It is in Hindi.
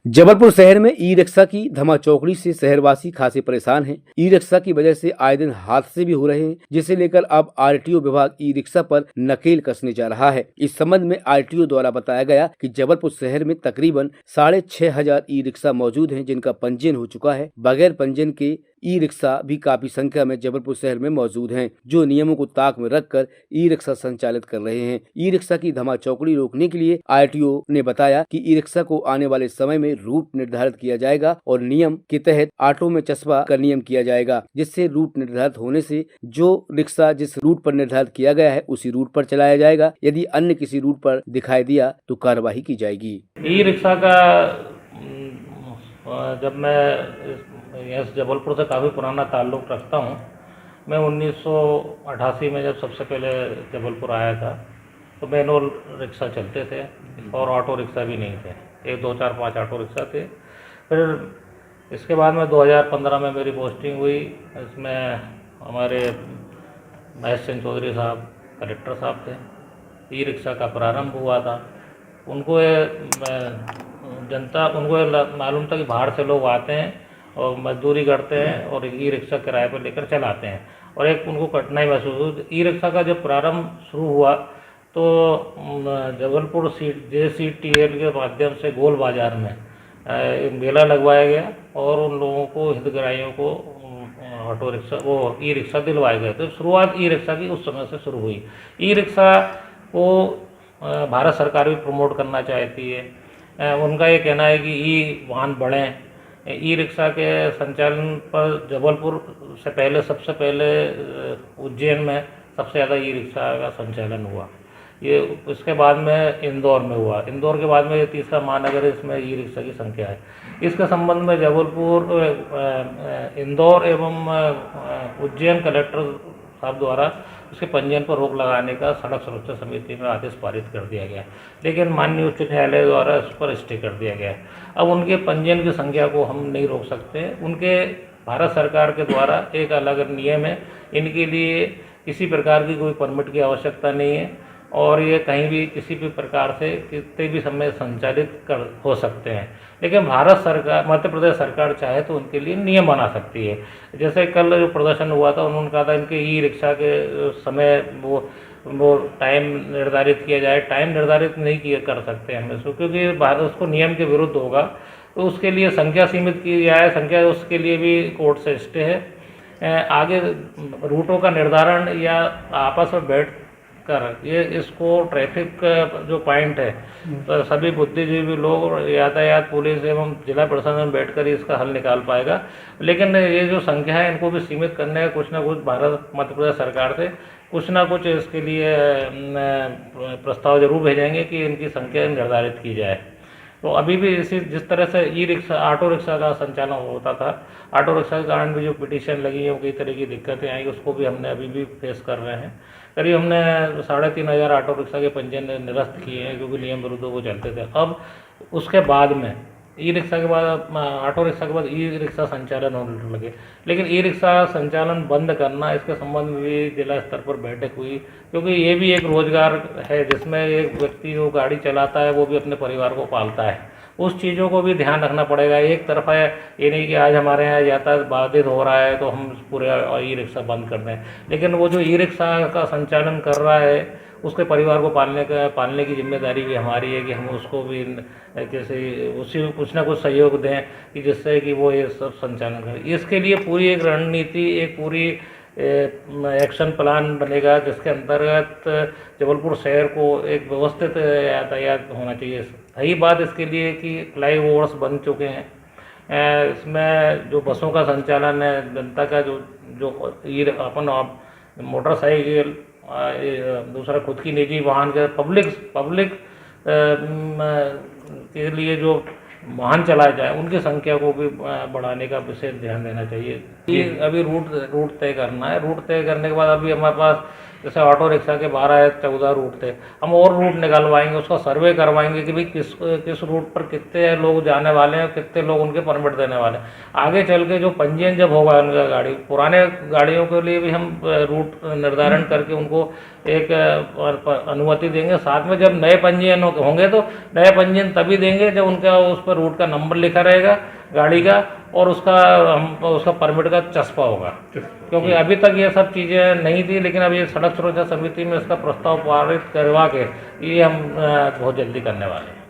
जबलपुर शहर में ई रिक्शा की धमाचौकड़ी से शहरवासी खासे परेशान हैं। ई रिक्शा की वजह से आए दिन हादसे भी हो रहे हैं, जिसे लेकर अब आरटीओ विभाग ई रिक्शा पर नकेल कसने जा रहा है। इस संबंध में आरटीओ द्वारा बताया गया कि जबलपुर शहर में तकरीबन 6,500 ई रिक्शा मौजूद हैं, जिनका पंजीयन हो चुका है। बगैर पंजीयन के ई रिक्शा भी काफी संख्या में जबलपुर शहर में मौजूद हैं, जो नियमों को ताक में रखकर ई रिक्शा संचालित कर रहे हैं। ई रिक्शा की धमाचौकड़ी रोकने के लिए आरटीओ ने बताया कि ई रिक्शा को आने वाले समय में रूट निर्धारित किया जाएगा और नियम के तहत ऑटो में चस्पा का नियम किया जाएगा, जिससे रूट निर्धारित होने से जो रिक्शा जिस रूट पर निर्धारित किया गया है उसी रूट पर चलाया जाएगा। यदि अन्य किसी रूट पर दिखाई दिया तो कार्यवाही की जाएगी। ई रिक्शा का जब मैं यहाँ जबलपुर से काफ़ी पुराना ताल्लुक़ रखता हूँ। मैं 1988 में जब सबसे पहले जबलपुर आया था तो मैनुअल रिक्शा चलते थे और ऑटो रिक्शा भी नहीं थे, 1 2 4 5 ऑटो रिक्शा थे। फिर इसके बाद में 2015 में मेरी पोस्टिंग हुई। इसमें हमारे महेश चंद चौधरी साहब कलेक्टर साहब थे। ई रिक्शा का प्रारंभ हुआ था। उनको मालूम था कि बाहर से लोग आते हैं और मजदूरी करते हैं और ई रिक्शा किराए पर लेकर चलाते हैं, और एक उनको कठिनाई महसूस हुई। ई रिक्शा का जब प्रारंभ शुरू हुआ तो जबलपुर JCTL के माध्यम से गोल बाज़ार में एक मेला लगवाया गया और उन लोगों को, हितग्राहियों को ऑटो रिक्शा ई रिक्शा दिलवाए गए। तो शुरुआत ई रिक्शा की उस समय से शुरू हुई। ई रिक्शा को भारत सरकार भी प्रमोट करना चाहती है। उनका ये कहना है कि ई वाहन बढ़ें। ई रिक्शा के संचालन पर जबलपुर से पहले, सबसे पहले उज्जैन में सबसे ज़्यादा ई रिक्शा का संचालन हुआ। ये इसके बाद में इंदौर में हुआ। इंदौर के बाद में ये तीसरा महानगर है, इसमें ई रिक्शा की संख्या है। इसके संबंध में जबलपुर, इंदौर एवं उज्जैन कलेक्टर साहब द्वारा उसके पंजीयन पर रोक लगाने का सड़क सुरक्षा समिति में आदेश पारित कर दिया गया, लेकिन माननीय उच्च न्यायालय द्वारा इस पर स्टे कर दिया गया है। अब उनके पंजीयन की संख्या को हम नहीं रोक सकते। उनके भारत सरकार के द्वारा एक अलग नियम है, इनके लिए किसी प्रकार की कोई परमिट की आवश्यकता नहीं है और ये कहीं भी किसी भी प्रकार से कितने भी समय संचालित हो सकते हैं। लेकिन भारत सरकार, मध्य प्रदेश सरकार चाहे तो उनके लिए नियम बना सकती है। जैसे कल जो प्रदर्शन हुआ था, उन्होंने कहा था इनके ई रिक्शा के समय वो टाइम निर्धारित किया जाए। टाइम निर्धारित नहीं किया कर सकते हम इसको, क्योंकि भारत उसको नियम के विरुद्ध होगा। तो उसके लिए संख्या सीमित की जाए, संख्या उसके लिए भी कोर्ट से स्टे है। आगे रूटों का निर्धारण या आपस में बैठ कर ये इसको ट्रैफिक जो पॉइंट है, तो सभी बुद्धिजीवी लोग, यातायात पुलिस एवं जिला प्रशासन बैठकर इसका हल निकाल पाएगा। लेकिन ये जो संख्या है, इनको भी सीमित करने का कुछ ना कुछ भारत मध्य प्रदेश सरकार से कुछ ना कुछ इसके लिए प्रस्ताव जरूर भेजेंगे कि इनकी संख्या निर्धारित की जाए। तो अभी भी इसी जिस तरह से ई रिक्शा, ऑटो रिक्शा का संचालन होता था, ऑटो रिक्शा के कारण भी जो पिटीशन लगी है, कई तरह की दिक्कतें आई, उसको भी हमने अभी भी फेस कर रहे हैं। करीब हमने 3,500 ऑटो रिक्शा के पंजीयन निरस्त किए हैं, क्योंकि नियम विरुद्ध वो चलते थे। अब उसके बाद में ई रिक्शा के बाद, ऑटो रिक्शा के बाद ई रिक्शा संचालन होने लगे। लेकिन ई रिक्शा संचालन बंद करना, इसके संबंध में भी जिला स्तर पर बैठक हुई, क्योंकि ये भी एक रोजगार है जिसमें एक व्यक्ति जो गाड़ी चलाता है वो भी अपने परिवार को पालता है। उस चीज़ों को भी ध्यान रखना पड़ेगा। एक तरफा ये नहीं कि आज हमारे यहाँ यातायात बाधित हो रहा है तो हम पूरे ई रिक्शा बंद कर दें, लेकिन वो जो ई रिक्शा का संचालन कर रहा है उसके परिवार को पालने की जिम्मेदारी भी हमारी है कि हम उसको भी जैसे उसी कुछ ना कुछ सहयोग दें कि जिससे कि वो ये सब संचालन करें। इसके लिए पूरी एक रणनीति, एक पूरी एक्शन प्लान बनेगा, जिसके अंतर्गत जबलपुर शहर को एक व्यवस्थित यातायात होना चाहिए। सही बात इसके लिए कि फ्लाईओवर्स बन चुके हैं। इसमें जो बसों का संचालन है, जनता का जो अपन मोटरसाइकिल, दूसरा खुद की निजी वाहन के पब्लिक के लिए जो वाहन चलाए जाए, उनकी संख्या को भी बढ़ाने का विशेष ध्यान देना चाहिए। ये अभी रूट तय करना है। रूट तय करने के बाद अभी हमारे पास जैसे ऑटो रिक्शा के 12 या 14 रूट थे, हम और रूट निकलवाएंगे, उसका सर्वे करवाएंगे कि भाई किस किस रूट पर कितने लोग जाने वाले हैं और कितने लोग उनके परमिट देने वाले हैं। आगे चल के जो पंजीयन जब होगा उनका गाड़ी, पुराने गाड़ियों के लिए भी हम रूट निर्धारण करके उनको एक अनुमति देंगे। साथ में जब नए पंजीयन होंगे तो नए पंजीयन तभी देंगे जब उनका उस पर रूट का नंबर लिखा रहेगा गाड़ी का और उसका परमिट का चस्पा होगा। क्योंकि अभी तक ये सब चीज़ें नहीं थी, लेकिन अब ये सड़क सुरक्षा समिति में इसका प्रस्ताव पारित करवा के ये हम बहुत जल्दी करने वाले हैं।